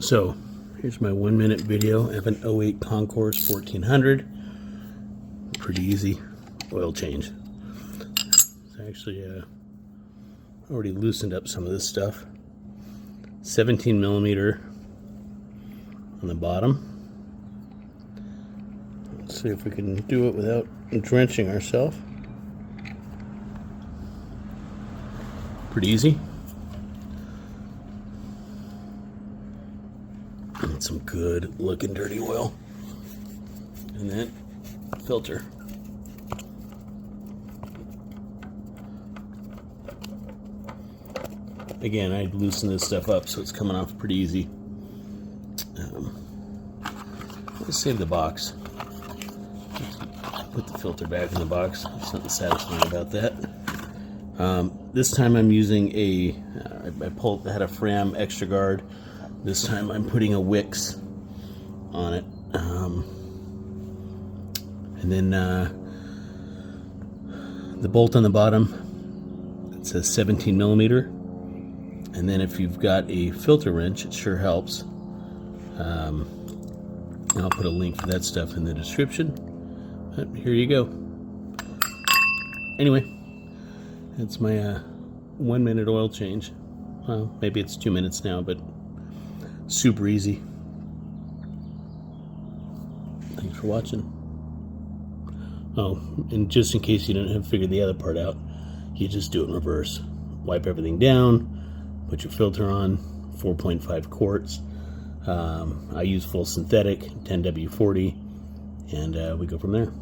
So here's my 1-minute video. I have an 08 Concours 1400. Pretty easy oil change. It's actually already loosened up some of this stuff. 17 millimeter on the bottom. Let's see if we can do it without drenching ourselves. Pretty easy. And some good looking dirty oil. And then filter. Again, I loosened this stuff up so it's coming off pretty easy. Let's save the box. Put the filter back in the box. There's something satisfying about that. This time I'm using I had a Fram Extra Guard. This time I'm putting a Wix on it. And then the bolt on the bottom, it says 17 millimeter. And then if you've got a filter wrench, it sure helps. I'll put a link for that stuff in the description. But here you go. Anyway, that's my 1-minute oil change. Well, maybe it's 2 minutes now, but super easy. Thanks for watching. Oh, and just in case you didn't have figured the other part out, you just do it in reverse. Wipe everything down, put your filter on, 4.5 quarts. I use full synthetic, 10W40, and we go from there.